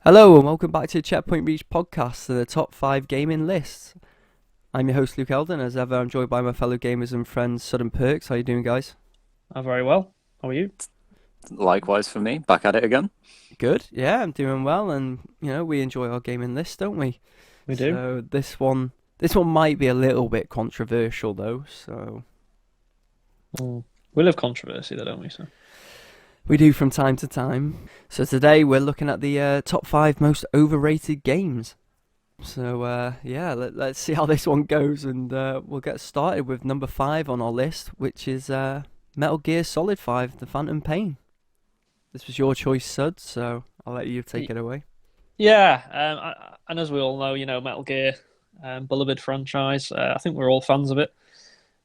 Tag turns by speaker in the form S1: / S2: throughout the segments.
S1: Hello and welcome back to Checkpoint Reach podcast, the top 5 gaming lists. I'm your host Luke Eldon. As ever, I'm joined by my fellow gamers and friends Sudden Perks. How you doing, guys?
S2: Very well. How are you?
S3: Likewise for me, back at it again.
S1: Good. Yeah, I'm doing well, and we enjoy our gaming list, don't we?
S2: We do.
S1: So this one might be a little bit controversial though. So
S2: We love controversy, though, don't we? So
S1: we do from time to time. So today we're looking at the top 5 most overrated games. So let's see how this one goes, and we'll get started with number 5 on our list, which is Metal Gear Solid 5: The Phantom Pain. This was your choice, Sud, so I'll let you take it away.
S2: yeah, and as we all know, Metal Gear, beloved franchise. I think we're all fans of it.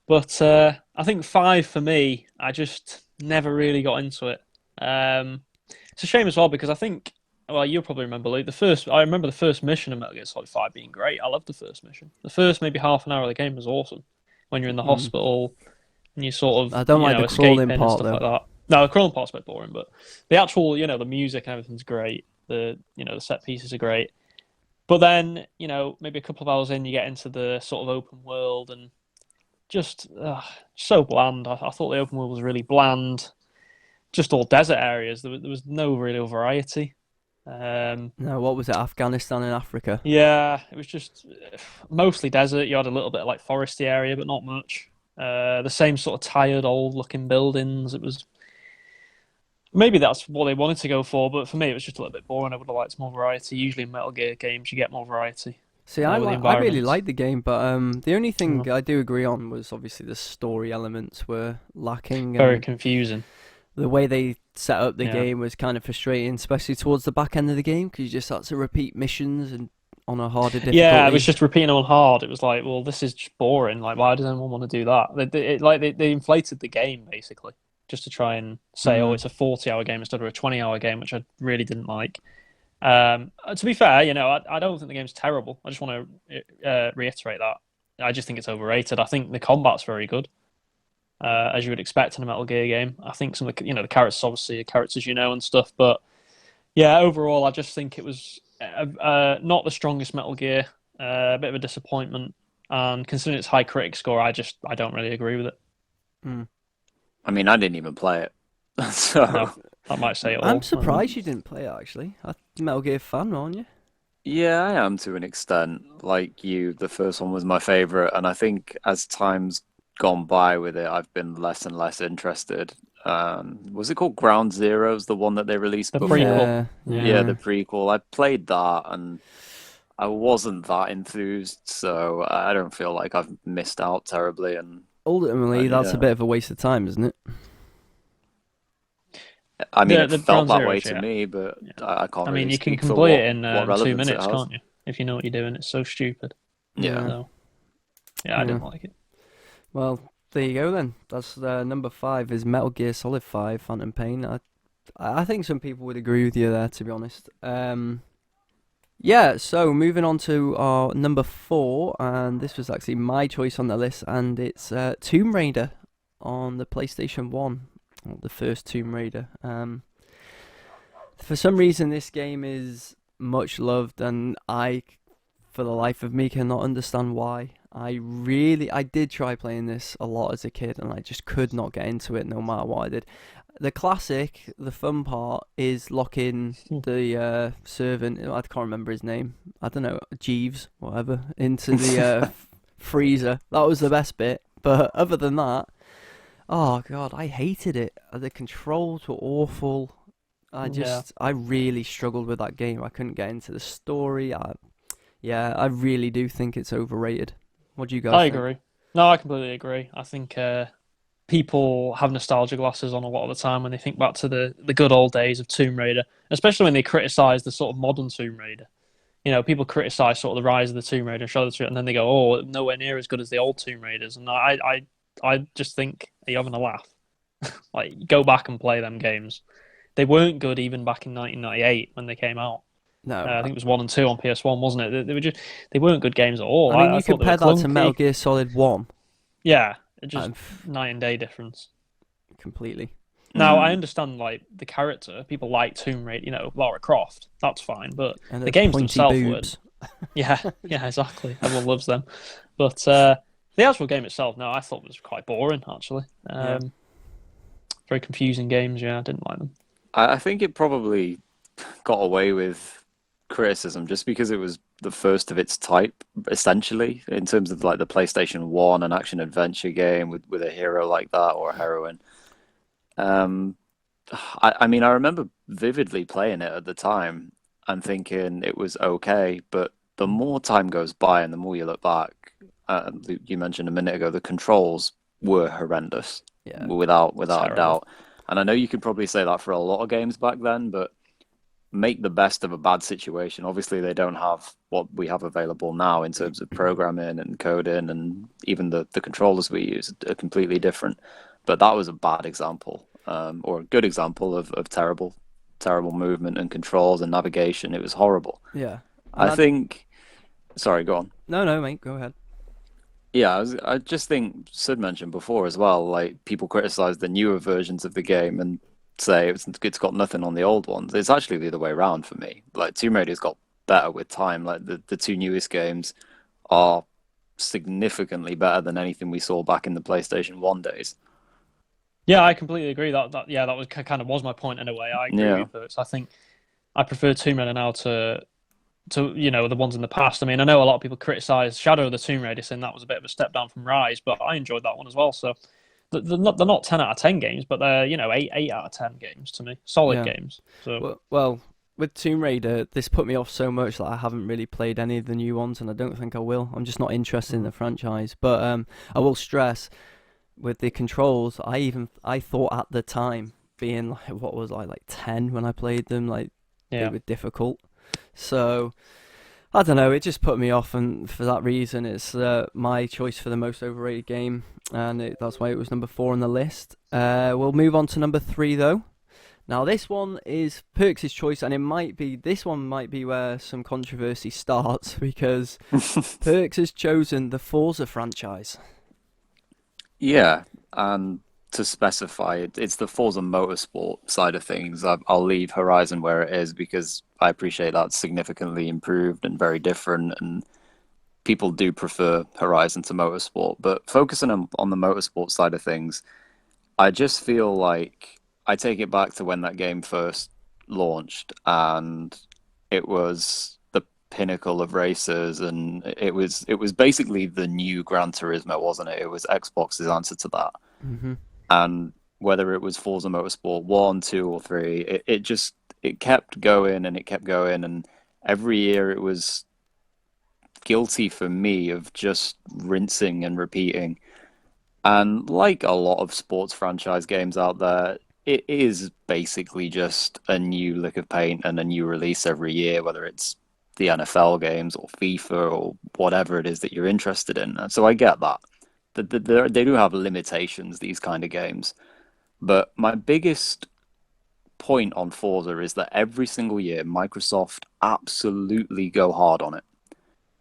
S2: But I think 5 for me, I just never really got into it. It's a shame as well because I think, well, you'll probably remember, Luke, I remember the first mission of Metal Gear Solid 5 being great. I loved the first mission. The first maybe half an hour of the game was awesome. When you're in the hospital and you sort of,
S1: I don't like the crawling
S2: escaping and
S1: part
S2: stuff
S1: though.
S2: like that. No, the crawling part's a bit boring, but the actual, the music and everything's great. The set pieces are great. But then, maybe a couple of hours in, you get into the sort of open world and just so bland. I thought the open world was really bland. Just all desert areas. There was no real variety.
S1: No, what was it? Afghanistan and Africa.
S2: Yeah, it was just mostly desert. You had a little bit of like foresty area, but not much. The same sort of tired, old-looking buildings. It was maybe that's what they wanted to go for, but for me, it was just a little bit boring. I would have liked more variety. Usually in Metal Gear games, you get more variety.
S1: See, I really liked the game, but the only thing I do agree on was obviously the story elements were lacking.
S2: Very confusing.
S1: The way they set up the game was kind of frustrating, especially towards the back end of the game, because you just had to repeat missions and on a harder difficulty.
S2: Yeah, it was just repeating on hard. It was like, well, this is just boring. Like, why does anyone want to do that? They inflated the game basically just to try and say, oh, it's a 40-hour game instead of a 20-hour game, which I really didn't like. To be fair, I don't think the game's terrible. I just want to reiterate that. I just think it's overrated. I think the combat's very good, as you would expect in a Metal Gear game. I think some of the characters obviously are characters and stuff, but yeah, overall, I just think it was not the strongest Metal Gear. A bit of a disappointment, and considering its high critic score, I don't really agree with it.
S3: I mean, I didn't even play it, so
S2: No, that might say it all.
S1: I'm surprised you didn't play it actually. I'm a Metal Gear fan, aren't you?
S3: yeah, I am to an extent. Like you, the first one was my favorite, and I think as time's gone by with it, I've been less and less interested. Was it called Ground Zeroes, the one that they released
S2: The
S3: before?
S2: prequel.
S3: Yeah, the prequel. I played that, and I wasn't that enthused, so I don't feel like I've missed out terribly. And
S1: Ultimately, that's a bit of a waste of time, isn't it?
S3: I mean,
S2: The
S3: it felt
S2: Ground
S3: that way
S2: Zeroes,
S3: to
S2: yeah.
S3: me, but I can't
S2: I
S3: really
S2: mean, you can
S3: speak for
S2: complete it
S3: what
S2: in 2
S3: relevance it
S2: minutes,
S3: has.
S2: can't you? If you know what you're doing, it's so stupid.
S3: Yeah.
S2: So, I didn't like it.
S1: Well, there you go then. That's number 5 is Metal Gear Solid 5: Phantom Pain. I think some people would agree with you there, to be honest. Yeah, so moving on to our number 4, and this was actually my choice on the list, and it's Tomb Raider on the PlayStation 1, or the first Tomb Raider. For some reason, this game is much loved, and I, for the life of me, cannot understand why. I did try playing this a lot as a kid, and I just could not get into it no matter what I did. The classic, the fun part, is locking the servant, I can't remember his name, I don't know, Jeeves, whatever, into the freezer. That was the best bit, but other than that, oh god, I hated it. The controls were awful. I really struggled with that game. I couldn't get into the story. I really do think it's overrated. What do you guys
S2: I
S1: think?
S2: agree. No, I completely agree. I think people have nostalgia glasses on a lot of the time when they think back to the good old days of Tomb Raider, especially when they criticize the sort of modern Tomb Raider. People criticize sort of the rise of the Tomb Raider and Shadow of the Tomb, and then they go, "Oh, nowhere near as good as the old Tomb Raiders." And I just think, are you having a laugh? Like, go back and play them games. They weren't good even back in 1998 when they came out.
S1: No,
S2: I think it was 1 and 2 on PS1, wasn't it? They weren't good games at all.
S1: I mean, you
S2: thought they were
S1: compare that to
S2: clunky.
S1: Metal Gear Solid 1.
S2: Yeah, just
S1: Um,
S2: night and day difference.
S1: completely.
S2: Now I
S3: Mm.
S2: understand like the character. People like Tomb Raider, Lara Croft. That's fine, but
S1: And
S2: the
S1: those
S2: games
S1: pointy
S2: themselves weren't.
S1: boobs.
S2: Yeah, yeah, exactly. Everyone loves them, but the actual game itself, no, I thought was quite boring actually.
S1: Yeah.
S2: Very confusing games. Yeah, I didn't like them.
S3: I think it probably got away with criticism just because it was the first of its type, essentially, in terms of like the PlayStation 1 an action adventure game with a hero like that or a heroine. Um, I mean, I remember vividly playing it at the time and thinking it was okay, but the more time goes by and the more you look back, you mentioned a minute ago, the controls were horrendous,
S1: Yeah.
S3: without a
S2: Terrible.
S3: doubt. And I know you could probably say that for a lot of games back then, but make the best of a bad situation. Obviously, they don't have what we have available now in terms of programming and coding, and even the controllers we use are completely different. But that was a bad example, or a good example of terrible movement and controls and navigation. It was horrible.
S1: Yeah. And
S3: I
S1: I
S3: think. Sorry, go on.
S1: no, mate, go ahead.
S3: Yeah, I just think Sid mentioned before as well, like people criticize the newer versions of the game and say it's got nothing on the old ones. It's actually the other way around for me. Like Tomb Raider's got better with time. Like the two newest games are significantly better than anything we saw back in the PlayStation 1 days.
S2: Yeah, I completely agree. That yeah, that was kind of was my point in a way. I agree with
S3: Yeah.
S2: you, Bert. I think I prefer Tomb Raider now to the ones in the past. I mean, I know a lot of people criticize Shadow of the Tomb Raider, saying that was a bit of a step down from Rise, but I enjoyed that one as well. So they're not 10 out of 10 games, but they're 8 out of 10 games to me, solid
S1: Yeah.
S2: games. So
S1: Well, with Tomb Raider, this put me off so much that I haven't really played any of the new ones, and I don't think I will. I'm just not interested in the franchise. But I will stress with the controls. I thought at the time, being like what was I like 10 when I played them, like they
S2: yeah,
S1: were difficult. So I don't know. It just put me off, and for that reason, it's my choice for the most overrated game, and that's why it was number 4 on the list. We'll move on to number 3 though. Now this one is Perks' choice, and this one might be where some controversy starts because Perks has chosen the Forza franchise.
S3: Yeah, and to specify it, it's the Forza Motorsport side of things. I'll leave Horizon where it is because I appreciate that's significantly improved and very different, and people do prefer Horizon to Motorsport. But focusing on the Motorsport side of things, I just feel like I take it back to when that game first launched, and it was the pinnacle of racers, and it was basically the new Gran Turismo, wasn't it? It was Xbox's answer to that.
S1: Hmm.
S3: And whether it was Forza Motorsport 1, 2, or 3, it kept going and it kept going, and every year it was guilty for me of just rinsing and repeating. And like a lot of sports franchise games out there, it is basically just a new lick of paint and a new release every year, whether it's the NFL games or FIFA or whatever it is that you're interested in. And so I get that. They do have limitations, these kind of games. But my biggest point on Forza is that every single year, Microsoft absolutely go hard on it.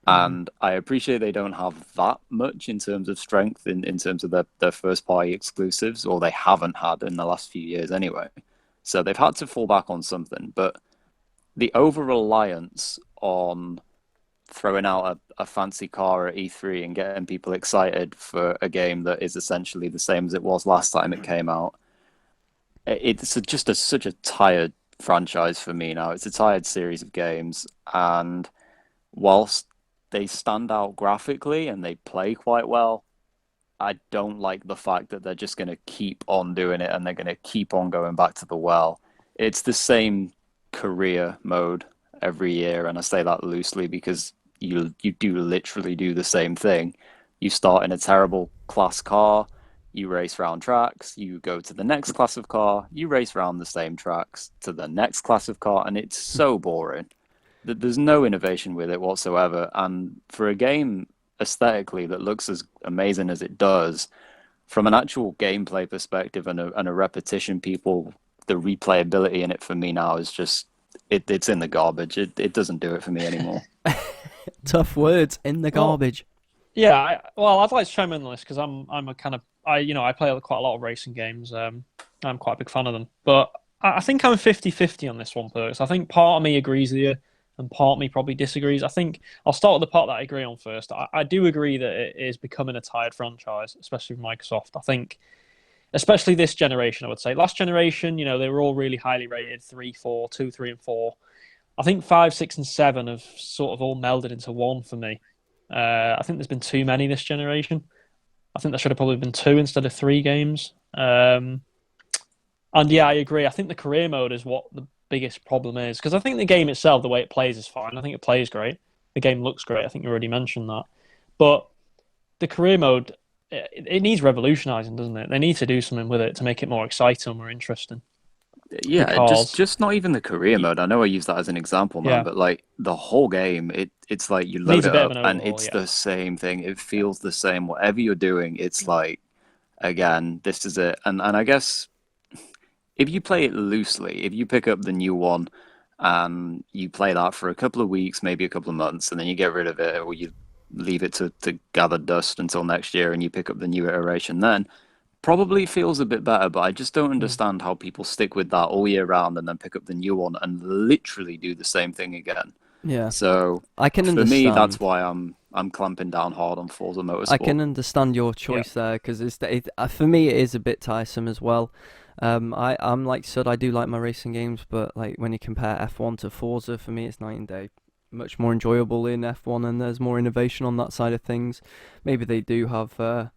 S1: Hmm.
S3: And I appreciate they don't have that much in terms of strength in terms of their first party exclusives, or they haven't had in the last few years anyway. So they've had to fall back on something. But the over reliance on throwing out a fancy car at E3 and getting people excited for a game that is essentially the same as it was last time it came out, it's such a tired franchise for me now. It's a tired series of games, and whilst they stand out graphically and they play quite well, I don't like the fact that they're just going to keep on doing it and they're going to keep on going back to the well. It's the same career mode every year, and I say that loosely because you do literally do the same thing. You start in a terrible class car, you race round tracks, you go to the next class of car, you race round the same tracks to the next class of car, and it's so boring. There's no innovation with it whatsoever. And for a game aesthetically that looks as amazing as it does, from an actual gameplay perspective and a repetition, the replayability in it for me now is just it's in the garbage. It doesn't do it for me anymore.
S1: Tough words in the
S2: well,
S1: garbage.
S2: yeah. Well, I'd like to chime in on this because I'm a kind of I play quite a lot of racing games. I'm quite a big fan of them, but I think I'm 50-50 on this one, Perks. I think part of me agrees with you, and part of me probably disagrees. I think I'll start with the part that I agree on first. I do agree that it is becoming a tired franchise, especially with Microsoft. I think, especially this generation, I would say. Last generation, they were all really highly rated, 3, 4, 2, 3, and 4. I think 5, 6, and 7 have sort of all melded into one for me. I think there's been too many this generation. I think there should have probably been 2 instead of 3 games. And yeah, I agree. I think the career mode is what the biggest problem is. Because I think the game itself, the way it plays, is fine. I think it plays great. The game looks great. I think you already mentioned that. But the career mode, it needs revolutionising, doesn't it? They need to do something with it to make it more exciting, more interesting.
S3: Yeah,
S2: Because
S3: just not even the career mode. I know I use that as an example, man,
S2: Yeah.
S3: but like the whole game, it's like you
S2: Needs
S3: load
S2: a
S3: it
S2: bit of
S3: up
S2: an
S3: and
S2: overhaul,
S3: it's
S2: yeah.
S3: the same thing. It feels the same. Whatever you're doing, it's like, again, this is it. And I guess if you play it loosely, if you pick up the new one and you play that for a couple of weeks, maybe a couple of months, and then you get rid of it, or you leave it to gather dust until next year and you pick up the new iteration, then probably feels a bit better. But I just don't understand how people stick with that all year round and then pick up the new one and literally do the same thing again.
S1: Yeah,
S3: So
S1: I can
S3: for me, that's
S1: understand.
S3: why I'm clamping down hard on Forza
S1: I
S3: Motorsport.
S1: can understand your choice there because for me it is a bit tiresome as well. I'm like Sud, I do like my racing games, but like when you compare F1 to Forza, for me it's night and day. Much more enjoyable in F1, and there's more innovation on that side of things. Maybe they do have an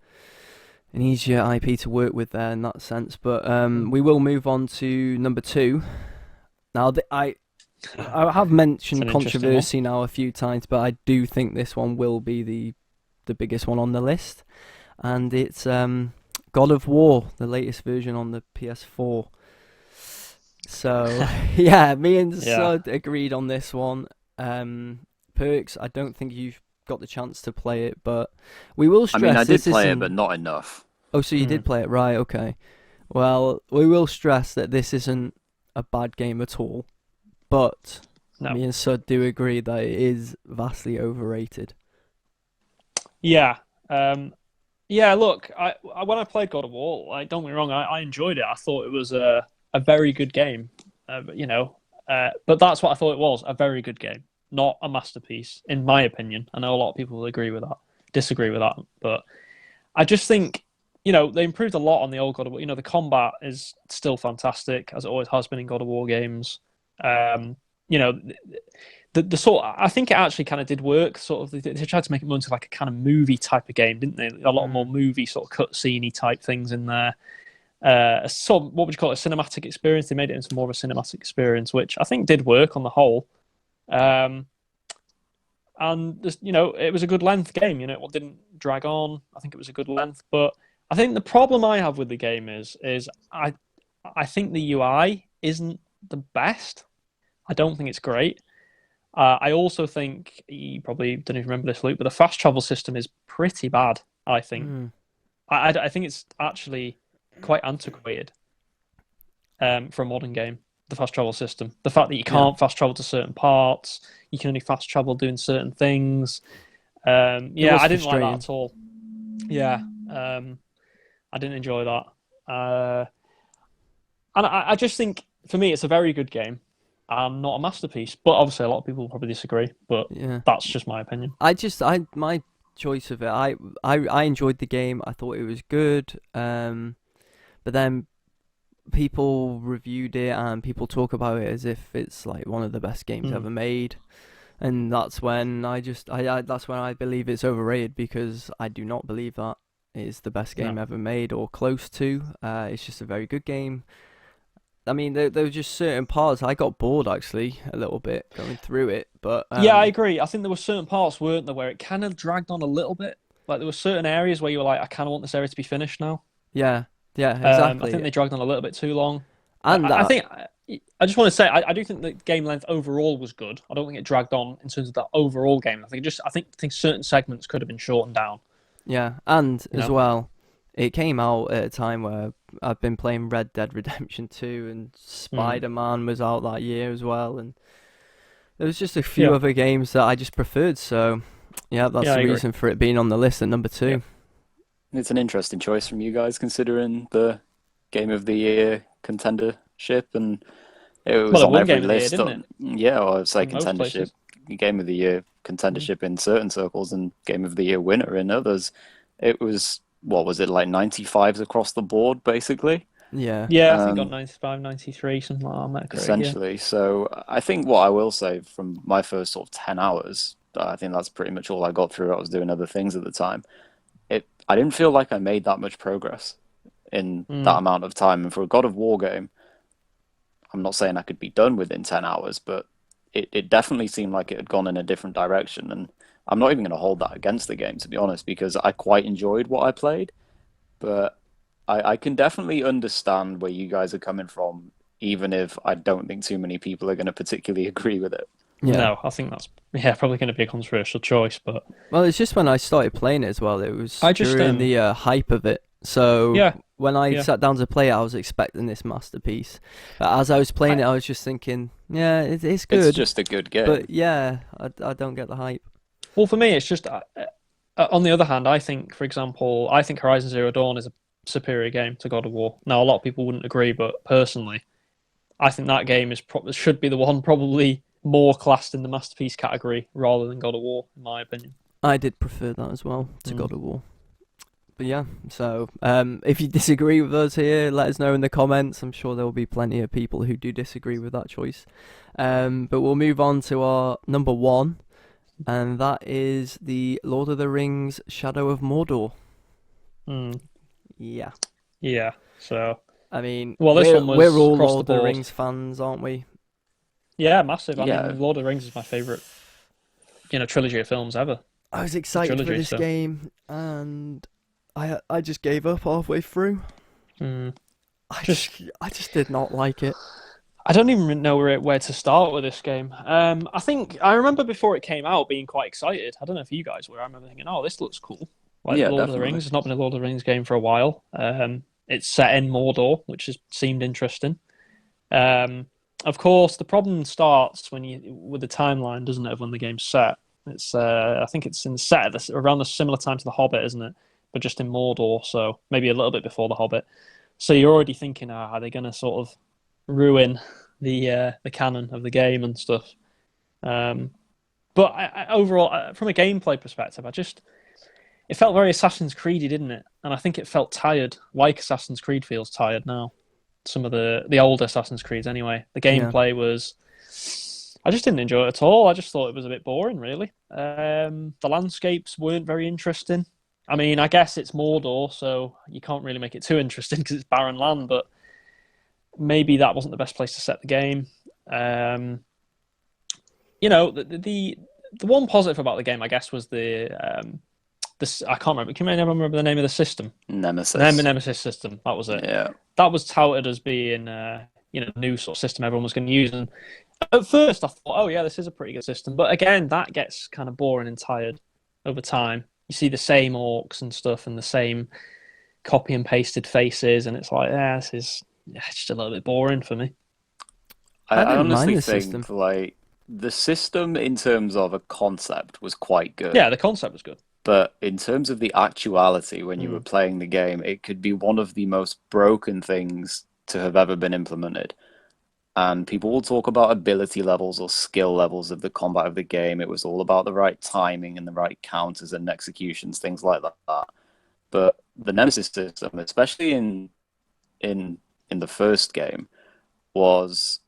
S1: easier IP to work with there in that sense, but we will move on to number 2. Now, I have
S2: It's
S1: mentioned
S2: an interesting one.
S1: controversy now a few times, but I do think this one will be the biggest one on the list, and it's God of War, the latest version on the PS4. So yeah, me and
S2: Yeah.
S1: Sud agreed on this one. Perks, I don't think you've got the chance to play it, but we will
S3: I mean, I
S1: stress
S3: did
S1: this
S3: play it,
S1: isn't.
S3: but not enough.
S1: Oh, so you did play it, right? Okay. Well, we will stress that this isn't a bad game at all, but
S2: No.
S1: me and Sud do agree that it is vastly overrated.
S2: Yeah. Yeah, look, I when I played God of War, like, don't get me wrong, I enjoyed it. I thought it was a very good game. But that's what I thought it was, a very good game, not a masterpiece, in my opinion. I know a lot of people will disagree with that, but I just think, they improved a lot on the old God of War. The combat is still fantastic, as it always has been in God of War games. You know, the sort. I think it actually kind of did work. Sort of, they tried to make it more into like a kind of movie type of game, didn't they? A lot more movie sort of cutscene-y type things in there. What would you call it? A cinematic experience. They made it into more of a cinematic experience, which I think did work on the whole. And it was a good length game. It didn't drag on. I think it was a good length. But I think the problem I have with the game is I think the UI isn't the best. I don't think it's great. I also think, you probably don't even remember this, Luke, but the fast travel system is pretty bad, I think. I think it's actually quite antiquated for a modern game, the fast travel system. The fact that you can't fast travel to certain parts, you can only fast travel doing certain things. I didn't like that at all. Yeah, I didn't enjoy that. And I just think, for me, it's a very good game and not a masterpiece. But obviously, a lot of people will probably disagree. But that's just my opinion.
S1: My choice of it, I enjoyed the game. I thought it was good. But then people reviewed it and people talk about it as if it's like one of the best games ever made. And that's when that's when I believe it's overrated, because I do not believe that it is the best game ever made or close to. It's just a very good game. I mean, there were just certain parts I got bored, actually, a little bit going through it. But
S2: yeah, I agree. I think there were certain parts, weren't there, where it kind of dragged on a little bit. Like, there were certain areas where you were like, I kind of want this area to be finished now.
S1: Yeah, exactly.
S2: I think they dragged on a little bit too long.
S1: And
S2: I just want to say, I do think the game length overall was good. I don't think it dragged on in terms of the overall game. I think certain segments could have been shortened down.
S1: Yeah, and as well, it came out at a time where I've been playing Red Dead Redemption 2, and Spider-Man was out that year as well, and there was just a few other games that I just preferred. So, yeah, that's the reason for it being on the list at number 2.
S3: It's an interesting choice from you guys, considering the Game of the Year contendership, and it
S2: Well,
S3: was
S2: it
S3: on
S2: won
S3: every
S2: Game of the Year,
S3: list.
S2: didn't it?
S3: Yeah, or I'd say
S2: In most
S3: contendership,
S2: places.
S3: Game of the Year
S2: Mm.
S3: contendership in certain circles, and Game of the Year winner in others. It was, what was it, like 95s across the board, basically?
S1: Yeah.
S2: Yeah, I think got
S3: Um,
S2: 95, 93, something like that on Metacritic. Yeah.
S3: essentially. So I think what I will say from my first sort of 10 hours, I think that's pretty much all I got through. I was doing other things at the time. I didn't feel like I made that much progress in that
S2: Mm.
S3: amount of time. And for a God of War game, I'm not saying I could be done within 10 hours, but it definitely seemed like it had gone in a different direction. And I'm not even going to hold that against the game, to be honest, because I quite enjoyed what I played. But I can definitely understand where you guys are coming from, even if I don't think too many people are going to particularly agree with it.
S1: Yeah.
S2: No, I think that's probably going to be a controversial choice, but
S1: Well, it's just when I started playing it as well. It was
S2: I just
S1: during the hype of it. So
S2: yeah,
S1: when I
S2: yeah.
S1: sat down to play it, I was expecting this masterpiece. But as I was playing it,
S2: I
S1: I was just thinking, yeah, it's
S3: It's
S1: good.
S3: just a good game.
S1: But yeah, I don't get the hype.
S2: Well, for me, it's just on the other hand, I think, for example, I think Horizon Zero Dawn is a superior game to God of War. Now, a lot of people wouldn't agree, but personally, I think that game should be the one probably more classed in the masterpiece category rather than God of War, in my opinion.
S1: I did prefer that as well to
S2: Mm.
S1: God of War. But yeah, so if you disagree with us here, let us know in the comments. I'm sure there will be plenty of people who do disagree with that choice. But we'll move on to our number one, and that is the Lord of the Rings Shadow of Mordor.
S2: Mm.
S1: Yeah.
S2: Yeah. So,
S1: I mean,
S2: well, this
S1: we're
S2: one
S1: we're
S2: was
S1: all
S2: across the
S1: Lord of the
S2: board.
S1: Rings fans, aren't we?
S2: Yeah, massive. I
S3: Yeah,
S2: mean, Lord of the Rings is my favorite, trilogy of films ever.
S1: I was
S2: The
S1: excited for
S2: trilogy.
S1: this
S2: So,
S1: game, and I just gave up halfway through.
S2: mm.
S1: I
S2: just
S1: just I just did not like it.
S2: I don't even know where to start with this game. I think I remember before it came out being quite excited. I don't know if you guys were. I remember thinking, "Oh, this looks cool." Like
S3: yeah,
S2: Lord of the
S3: definitely.
S2: Rings. It's not been a Lord of the Rings game for a while. It's set in Mordor, which has seemed interesting. Um, of course, the problem starts when you with the timeline, doesn't it? Of when the game's set. It's I think it's in set at around the similar time to the Hobbit, isn't it? But just in Mordor, so maybe a little bit before the Hobbit. So you're already thinking, are they going to sort of ruin the canon of the game and stuff? Um, but overall, from a gameplay perspective, it felt very Assassin's Creedy, didn't it? And I think it felt tired, like Assassin's Creed feels tired now. Some of the old Assassin's Creeds, anyway. The
S1: Yeah,
S2: gameplay was, I just didn't enjoy it at all. I just thought it was a bit boring, really. The landscapes weren't very interesting. I mean, I guess it's Mordor, so you can't really make it too interesting because it's barren land. But maybe that wasn't the best place to set the game. Um, the one positive about the game, I guess, was the this. I can't remember. Can you remember the name of the system? The
S3: Nemesis.
S2: Nemesis system. That was it.
S3: Yeah.
S2: That was touted as being new sort of system everyone was going to use. And at first, I thought, oh yeah, this is a pretty good system. But again, that gets kind of boring and tired over time. You see the same orcs and stuff, and the same copy and pasted faces, and it's like, this is just a little bit boring for me.
S1: I
S3: I
S1: didn't mind
S3: honestly
S1: the system.
S3: think like the system in terms of a concept was quite good,
S2: Yeah, the concept was good.
S3: but in terms of the actuality when you were
S2: Mm.
S3: playing the game, it could be one of the most broken things to have ever been implemented. And people will talk about ability levels or skill levels of the combat of the game. It was all about the right timing and the right counters and executions, things like that. But the Nemesis system, especially in in the first game, was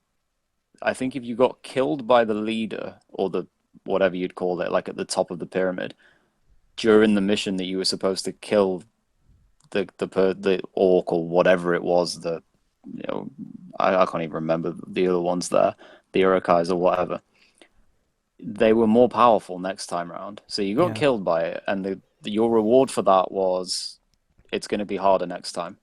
S3: I think if you got killed by the leader or the whatever you'd call it, like at the top of the pyramid, during the mission that you were supposed to kill the orc or whatever it was, you know I can't even remember the other ones there, the Urukais or whatever. They were more powerful next time round. So you got
S1: Yeah.
S3: killed by it, and your reward for that was it's going to be harder next time.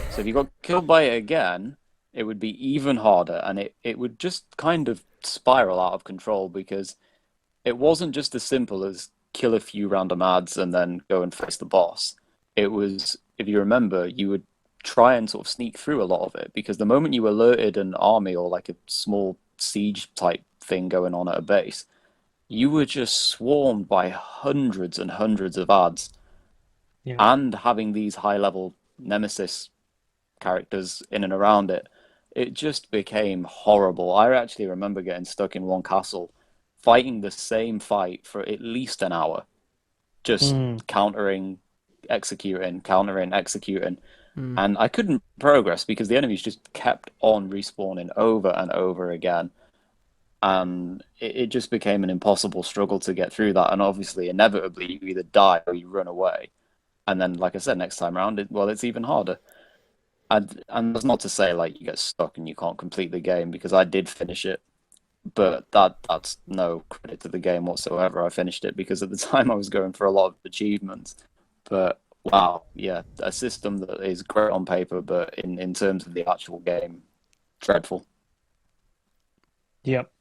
S3: So if you got killed by it again, it would be even harder, and it would just kind of spiral out of control because it wasn't just as simple as kill a few random ads and then go and face the boss. It was, if you remember, you would try and sort of sneak through a lot of it because the moment you alerted an army or like a small siege type thing going on at a base, you were just swarmed by hundreds and hundreds of ads.
S2: Yeah.
S3: and having these high level nemesis characters in and around it, it just became horrible. I actually remember getting stuck in one castle, fighting the same fight for at least an hour, just countering, executing, countering, executing. And I couldn't progress because the enemies just kept on respawning over and over again. And it just became an impossible struggle to get through that. And obviously, inevitably, you either die or you run away. And then, like I said, next time around, it's even harder. And that's not to say like you get stuck and you can't complete the game, because I did finish it, but that's no credit to the game whatsoever. I finished it because at the time I was going for a lot of achievements. But wow, yeah, a system that is great on paper, but in terms of the actual game, dreadful.
S2: Yep.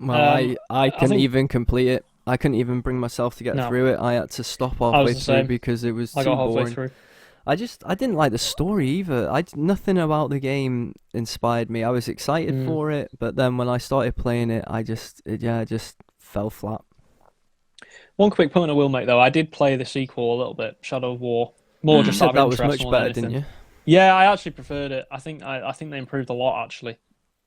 S1: Well, I couldn't
S2: think-
S1: even complete it. I couldn't even bring myself to get
S2: No.
S1: through it. I had to stop
S2: I was
S1: halfway
S2: the
S1: through
S2: same.
S1: because it was
S2: I
S1: too
S2: got halfway
S1: boring.
S2: through.
S1: I didn't like the story either. Nothing about the game inspired me. I was excited for it, but then when I started playing it, it just fell flat.
S2: One quick point I will make though, I did play the sequel a little bit, Shadow of War. More
S1: You
S2: just
S1: said
S2: out
S1: that
S2: of
S1: was
S2: interest
S1: much
S2: more than
S1: better,
S2: anything.
S1: didn't you?
S2: Yeah, I actually preferred it. I think they improved a lot actually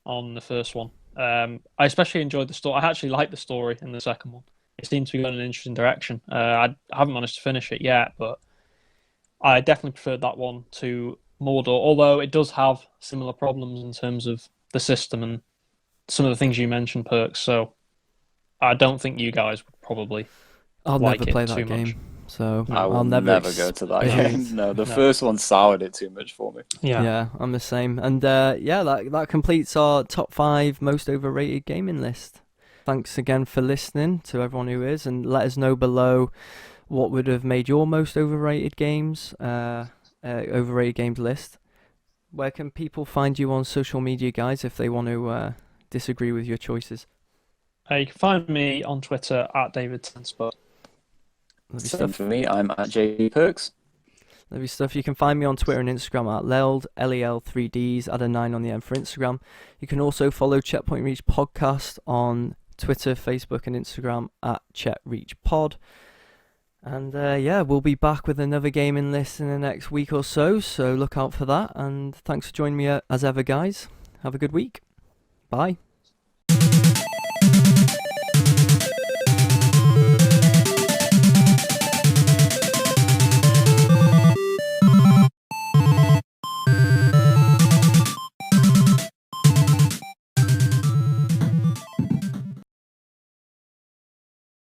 S2: on the first one. I especially enjoyed the story. I actually liked the story in the second one. It seemed to be going in an interesting direction. I haven't managed to finish it yet, but I definitely preferred that one to Mordor, although it does have similar problems in terms of the system and some of the things you mentioned, Perks. So I don't think you guys would probably
S1: I'll
S2: like
S1: never
S2: it
S1: play
S2: too
S1: that game,
S2: much.
S1: so
S3: I will
S1: I'll
S3: never go
S1: experience.
S3: to that game. No, the first one soured it too much for me.
S1: Yeah, I'm the same. And that completes our top 5 most overrated gaming list. Thanks again for listening to everyone who is, and let us know below what would have made your most overrated games list. Where can people find you on social media, guys, if they want to disagree with your choices?
S2: You can find me on Twitter at David Tenspot.
S1: Lovely
S3: Same
S1: stuff.
S3: for me. I'm at JP Perks.
S1: Lovely stuff. You can find me on Twitter and Instagram at Leld, LEL3Ds, add a 9 on the end for Instagram. You can also follow Checkpoint Reach Podcast on Twitter, Facebook, and Instagram at ChetReachPod. And we'll be back with another gaming list in the next week or so look out for that. And thanks for joining me as ever, guys. Have a good week. Bye.